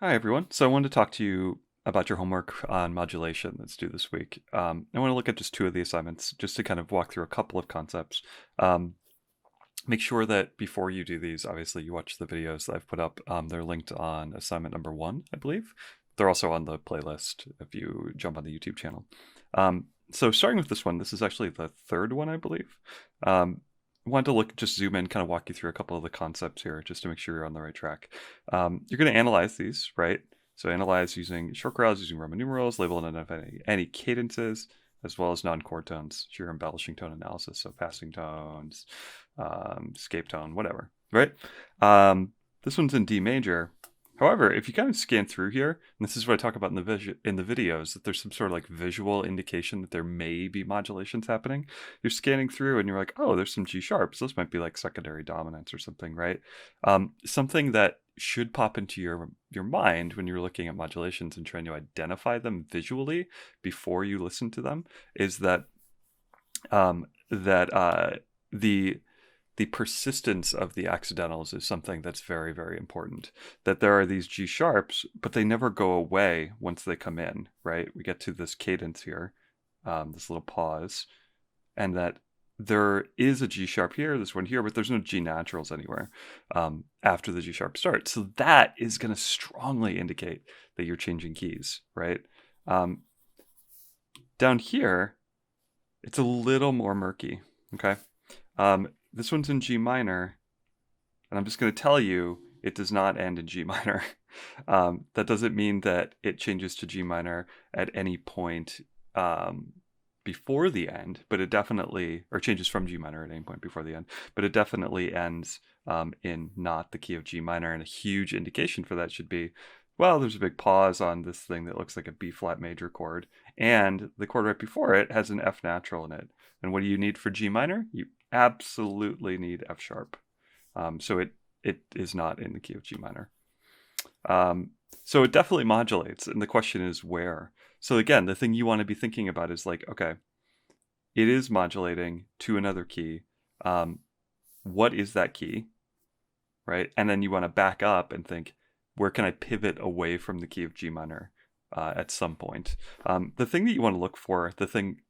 Hi, everyone. So I wanted to talk to you about your homework on modulation that's due this week. I want to look at just two of the assignments just to kind of walk through a couple of concepts. Um, Make sure that before you do these, obviously you watch the videos that I've put up. They're linked on assignment number 1, I believe. They're also on the playlist if you jump on the YouTube channel. So starting with this one, this is actually the third one, I believe. I wanted to just zoom in, kind of walk you through a couple of the concepts here, just to make sure you're on the right track. You're going to analyze these, right? So analyze using short chorales, using Roman numerals, label and identify any cadences, as well as non-chord tones. So you're embellishing tone analysis, so passing tones, escape tone, whatever, right? This one's in D major. However, if you kind of scan through here, and this is what I talk about in the videos, that there's some sort of like visual indication that there may be modulations happening. You're scanning through and you're like, oh, there's some G sharps. Those might be like secondary dominants or something, right? Something that should pop into your mind when you're looking at modulations and trying to identify them visually before you listen to them is that the persistence of the accidentals is something that's very, very important. That there are these G sharps, but they never go away once they come in, right? We get to this cadence here, this little pause, and that there is a G sharp here, this one here, but there's no G naturals anywhere after the G sharp starts. So that is going to strongly indicate that you're changing keys, right? Down here, it's a little more murky, okay? This one's in G minor, and I'm just going to tell you it does not end in G minor. That doesn't mean that it changes to G minor at any point before the end, but it definitely, or changes from G minor at any point before the end, but it definitely ends in not the key of G minor. And a huge indication for that should be, well, there's a big pause on this thing that looks like a B flat major chord, and the chord right before it has an F natural in it. And what do you need for G minor? You absolutely need F sharp. So it is not in the key of G minor. So it definitely modulates, and the question is where. So again, the thing you want to be thinking about is like, okay, it is modulating to another key. What is that key, right? And then you want to back up and think, where can I pivot away from the key of G minor at some point? The thing that you want to look for,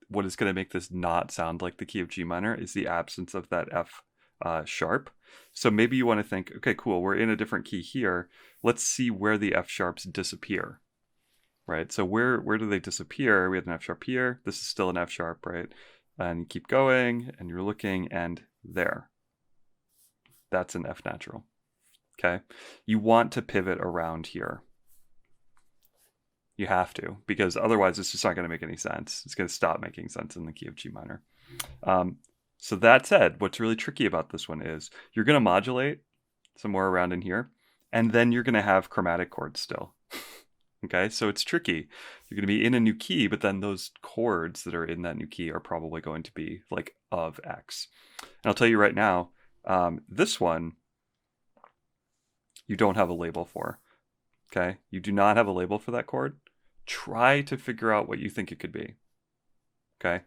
what is going to make this not sound like the key of G minor is the absence of that F sharp. So maybe you want to think, okay, cool, we're in a different key here. Let's see where the F sharps disappear, right? So where do they disappear? We had an F sharp here. This is still an F sharp, right? And you keep going and you're looking, and there. That's an F natural. Okay. You want to pivot around here. You have to, because otherwise it's just not going to make any sense. It's going to stop making sense in the key of G minor. So that said, what's really tricky about this one is you're going to modulate somewhere around in here, and then you're going to have chromatic chords still. Okay, so it's tricky. You're going to be in a new key, but then those chords that are in that new key are probably going to be like of X. And I'll tell you right now, this one, you don't have a label for. Okay, you do not have a label for that chord. Try to figure out what you think it could be. Okay,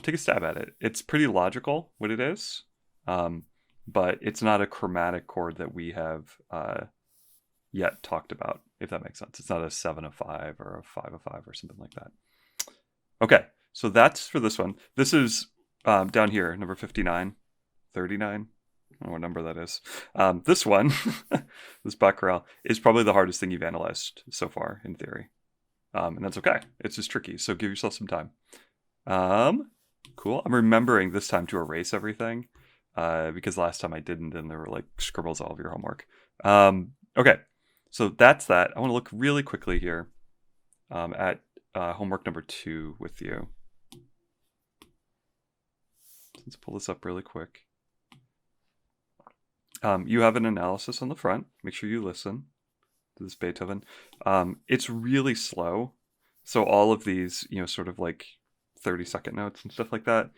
take a stab at it. It's pretty logical what it is, but it's not a chromatic chord that we have yet talked about, if that makes sense. It's not a 7 of 5 or a 5 of 5 or something like that. Okay, so that's for this one. This is down here, number 59, 39. I don't know what number that is. This one, this Baccarat, is probably the hardest thing you've analyzed so far in theory. And that's okay. It's just tricky, so give yourself some time. Cool. I'm remembering this time to erase everything because last time I didn't, and there were like scribbles all over your homework. Okay, so that's that. I want to look really quickly here at homework number 2 with you. Let's pull this up really quick. You have an analysis on the front. Make sure you listen to this Beethoven. It's really slow. So all of these, sort of like 30-second notes and stuff like that,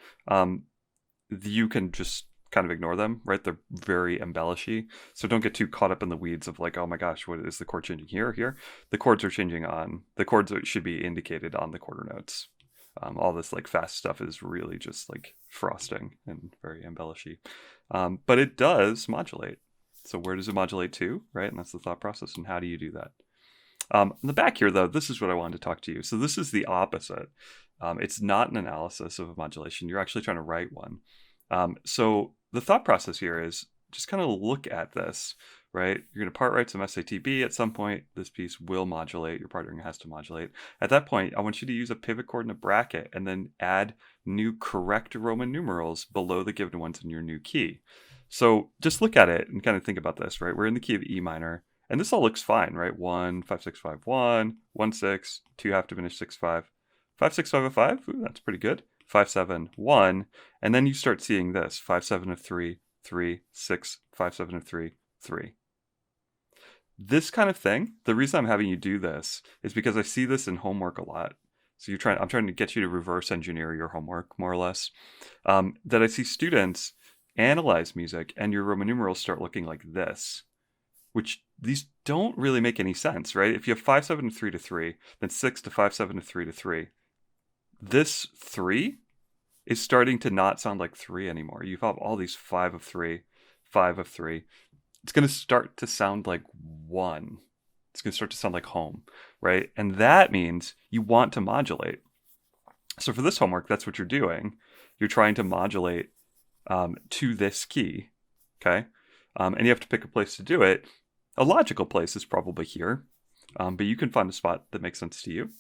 you can just kind of ignore them, right? They're very embellishy. So don't get too caught up in the weeds of like, oh my gosh, what is the chord changing here or here? The chords are changing the chords should be indicated on the quarter notes. All this like fast stuff is really just like frosting and very embellishy. But it does modulate. So where does it modulate to, right? And that's the thought process. And how do you do that? In the back here, though, this is what I wanted to talk to you. So this is the opposite. It's not an analysis of a modulation. You're actually trying to write one. So the thought process here is just kind of look at this, right? You're going to part write some SATB at some point. This piece will modulate. Your partner has to modulate. At that point, I want you to use a pivot chord and a bracket and then add new correct Roman numerals below the given ones in your new key. So just look at it and kind of think about this, right? We're in the key of E minor, and this all looks fine, right? 1, 5, 6, 5, 1, 1, 6, 2 half diminished 6, 5, 5, 6, 5, 5. Ooh, that's pretty good. 5, 7, 1. And then you start seeing this 5, 7 of 3, 3, 6, 5, 7 of 3, 3. This kind of thing, the reason I'm having you do this is because I see this in homework a lot. So I'm trying to get you to reverse engineer your homework, more or less. That I see students analyze music and your Roman numerals start looking like this, which these don't really make any sense, right? If you have 5, 7 to 3 to 3, then 6 to 5, 7 to 3 to 3. This 3 is starting to not sound like 3 anymore. You have all these 5 of 3, 5 of 3. It's going to start to sound like 1. It's going to start to sound like home, right? And that means you want to modulate. So for this homework, that's what you're doing. You're trying to modulate to this key, okay? And you have to pick a place to do it. A logical place is probably here, but you can find a spot that makes sense to you.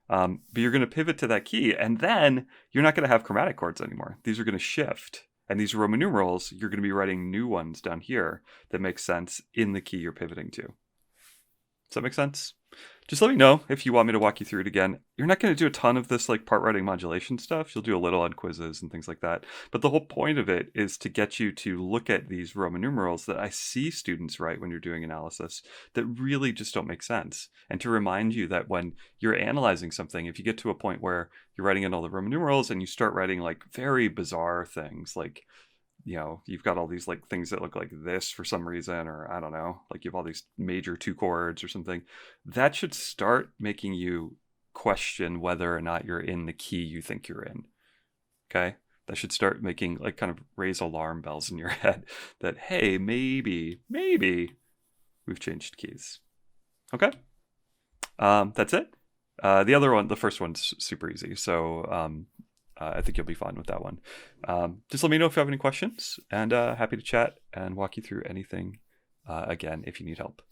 But you're going to pivot to that key, and then you're not going to have chromatic chords anymore. These are going to shift. And these Roman numerals, you're going to be writing new ones down here that make sense in the key you're pivoting to. Does that make sense? Just let me know if you want me to walk you through it again. You're not going to do a ton of this like part writing modulation stuff. You'll do a little on quizzes and things like that. But the whole point of it is to get you to look at these Roman numerals that I see students write when you're doing analysis that really just don't make sense. And to remind you that when you're analyzing something, if you get to a point where you're writing in all the Roman numerals and you start writing like very bizarre things like, you know, you've got all these like things that look like this for some reason, or I don't know, like you have all these major 2 chords or something, that should start making you question whether or not you're in the key you think you're in. Okay? That should start making like kind of raise alarm bells in your head that, hey, maybe we've changed keys. Okay? That's it. The other one, the first one's super easy. So, I think you'll be fine with that one. Just let me know if you have any questions, and happy to chat and walk you through anything again if you need help.